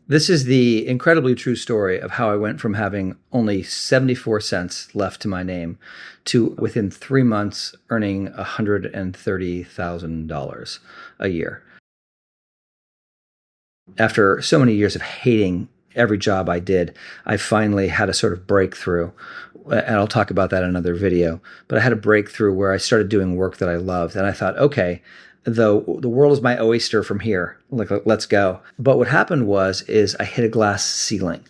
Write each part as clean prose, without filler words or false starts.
This is the incredibly true story of how I went from having only 74 cents left to my name to within 3 months earning $130,000 a year. After so many years of hating every job I did, I finally had a sort of breakthrough. And I'll talk about that in another video. But I had a breakthrough where I started doing work that I loved. And I thought, okay, the world is my oyster from here. Like, let's go. But what happened is I hit a glass ceiling.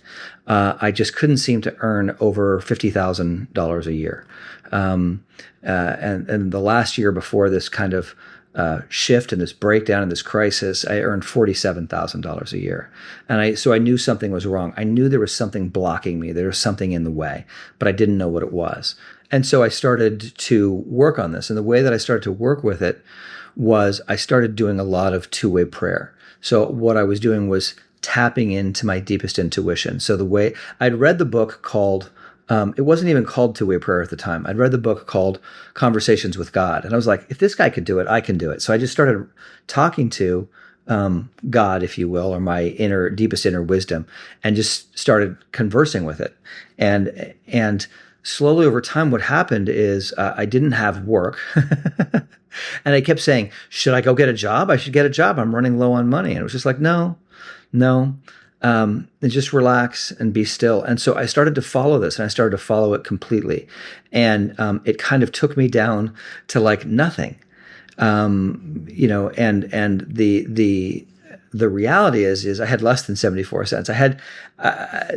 I just couldn't seem to earn over $50,000 a year. And the last year before this kind of shift and this breakdown and this crisis, I earned $47,000 a year. So I knew something was wrong. I knew there was something blocking me. There was something in the way, but I didn't know what it was. And so I started to work on this. And the way that I started to work with it was I started doing a lot of two-way prayer. So what I was doing was tapping into my deepest intuition. So the way I'd read the book called, it wasn't even called Two-Way Prayer at the time. I'd read the book called Conversations with God. And I was like, if this guy could do it, I can do it. So I just started talking to God, if you will, or my deepest inner wisdom, and just started conversing with it. And slowly over time, what happened is I didn't have work. And I kept saying, should I go get a job? I should get a job. I'm running low on money. And it was just like, no. And just relax and be still. And so I started to follow this, and I started to follow it completely. And it kind of took me down to like nothing. And the reality is I had less than 74 cents.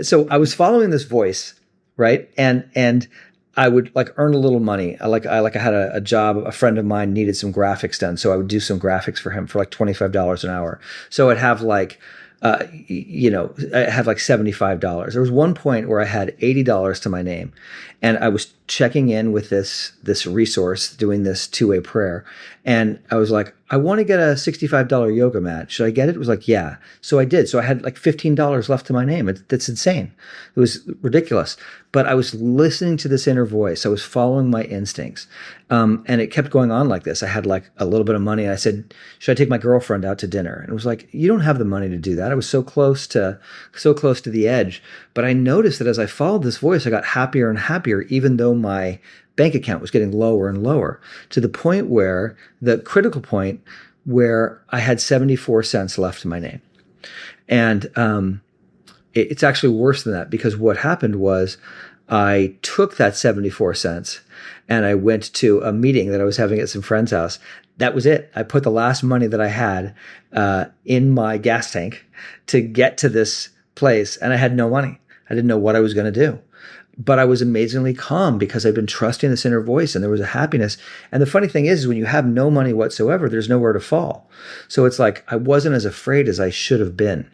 So I was following this voice, right? And I would like earn a little money. I had a job. A friend of mine needed some graphics done, so I would do some graphics for him for like $25 an hour. So I'd have like, I have like $75. There was one point where I had $80 to my name, and I was checking in with this resource, doing this two-way prayer. And I was like, I want to get a $65 yoga mat. Should I get it? It was like, yeah. So I did. So I had like $15 left to my name. That's insane. It was ridiculous. But I was listening to this inner voice. I was following my instincts. And it kept going on like this. I had like a little bit of money. And I said, should I take my girlfriend out to dinner? And it was like, you don't have the money to do that. I was so close to the edge. But I noticed that as I followed this voice, I got happier and happier, even though my bank account was getting lower and lower, to the point where the critical point where I had 74 cents left to my name. And it's actually worse than that, because what happened was I took that 74 cents and I went to a meeting that I was having at some friend's house. That was it. I put the last money that I had in my gas tank to get to this place, and I had no money. I didn't know what I was going to do. But I was amazingly calm because I'd been trusting this inner voice, and there was a happiness. And the funny thing is when you have no money whatsoever, there's nowhere to fall. So it's like I wasn't as afraid as I should have been.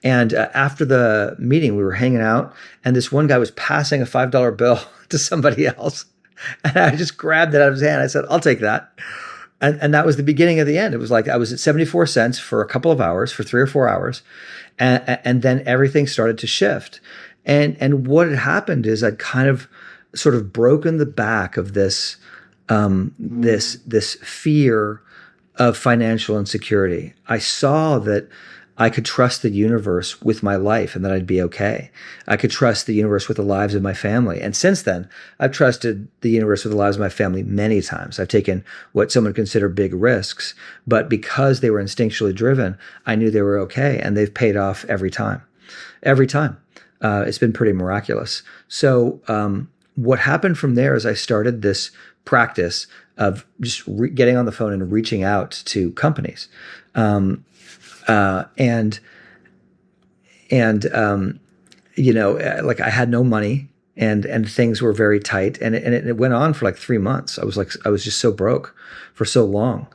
And after the meeting, we were hanging out, and this one guy was passing a $5 bill to somebody else. And I just grabbed it out of his hand. I said, I'll take that. And that was the beginning of the end. It was like I was at 74 cents for a couple of hours, for 3 or 4 hours. And then everything started to shift. And what had happened is I'd kind of sort of broken the back of this fear of financial insecurity. I saw that I could trust the universe with my life and that I'd be okay. I could trust the universe with the lives of my family. And since then, I've trusted the universe with the lives of my family many times. I've taken what some would consider big risks, but because they were instinctually driven, I knew they were okay, and they've paid off every time. Every time. It's been pretty miraculous. So what happened from there is I started this practice of just getting on the phone and reaching out to companies. Like I had no money, and things were very tight, and it went on for like 3 months. I was just so broke for so long.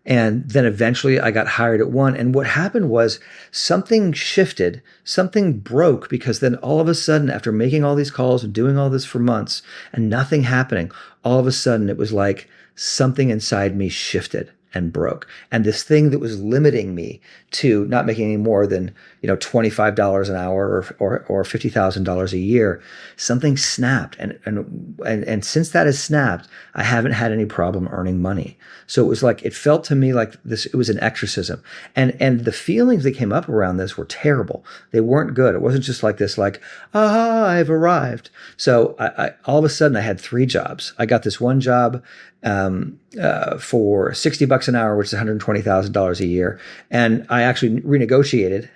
And then eventually I got hired at one. And what happened was something shifted, something broke, because then all of a sudden, after making all these calls and doing all this for months and nothing happening, all of a sudden it was like something inside me shifted. and broke. And this thing that was limiting me to not making any more than, $25 an hour or $50,000 a year, something snapped. And since that has snapped, I haven't had any problem earning money. So it was like, it felt to me like this, it was an exorcism. And the feelings that came up around this were terrible. They weren't good. It wasn't just like this, like, I've arrived. So I all of a sudden I had 3 jobs. I got this one job for $60 an hour, which is $120,000 a year. And I actually renegotiated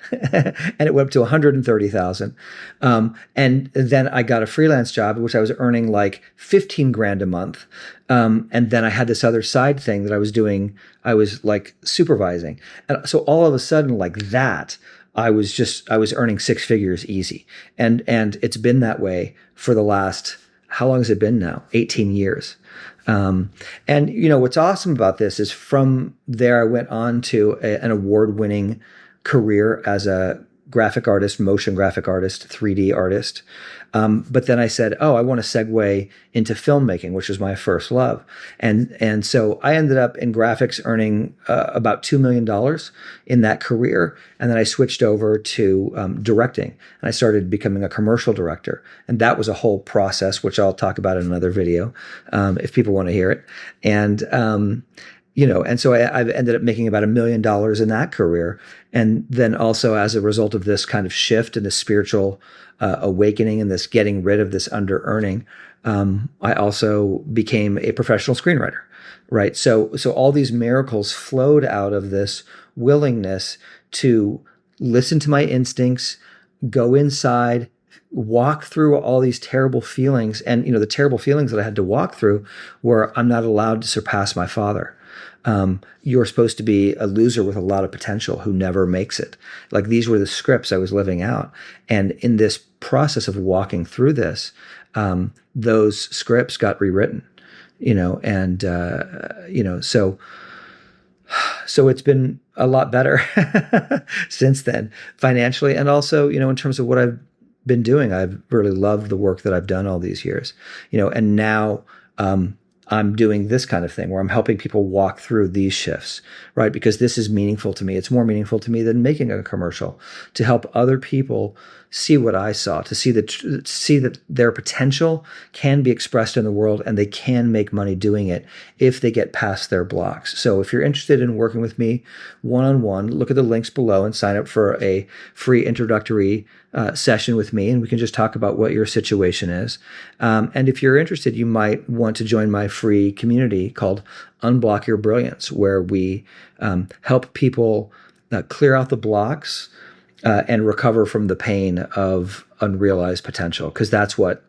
and it went up to $130,000. And then I got a freelance job, which I was earning like 15 grand a month. And then I had this other side thing that I was doing. I was like supervising. And so all of a sudden, like that, I was earning 6 figures easy. And it's been that way for the last, how long has it been now? 18 years. And what's awesome about this is from there, I went on to an award-winning career as a graphic artist, motion graphic artist, 3D artist. But then I said, I want to segue into filmmaking, which was my first love. And so I ended up in graphics earning about $2 million in that career. And then I switched over to directing, and I started becoming a commercial director. And that was a whole process, which I'll talk about in another video if people want to hear it. And so I've ended up making about $1 million in that career. And then also as a result of this kind of shift in the spiritual awakening and this getting rid of this under earning, I also became a professional screenwriter, right? So all these miracles flowed out of this willingness to listen to my instincts, go inside, walk through all these terrible feelings. And, the terrible feelings that I had to walk through were, I'm not allowed to surpass my father. You're supposed to be a loser with a lot of potential who never makes it. Like, these were the scripts I was living out. And in this process of walking through this, those scripts got rewritten, so it's been a lot better since then, financially. And also, in terms of what I've been doing, I've really loved the work that I've done all these years, and now, I'm doing this kind of thing where I'm helping people walk through these shifts, right? Because this is meaningful to me. It's more meaningful to me than making a commercial, to help other people see what I saw, to see that their potential can be expressed in the world and they can make money doing it if they get past their blocks. So if you're interested in working with me one-on-one, look at the links below and sign up for a free introductory session with me, and we can just talk about what your situation is. And if you're interested, you might want to join my free community called Unblock Your Brilliance, where we help people clear out the blocks and recover from the pain of unrealized potential. Because that's what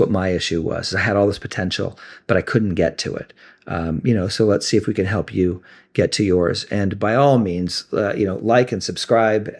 my issue was. I had all this potential, but I couldn't get to it. So let's see if we can help you get to yours. And by all means, like and subscribe,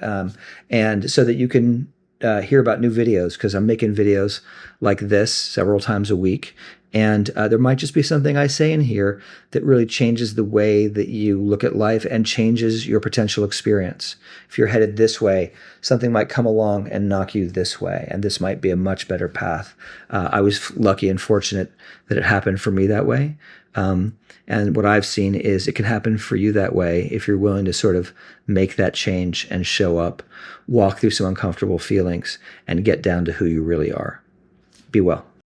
and so that you can hear about new videos, because I'm making videos like this several times a week. And there might just be something I say in here that really changes the way that you look at life and changes your potential experience. If you're headed this way, something might come along and knock you this way, and this might be a much better path. I was lucky and fortunate that it happened for me that way. And what I've seen is it can happen for you that way if you're willing to sort of make that change and show up, walk through some uncomfortable feelings, and get down to who you really are. Be well.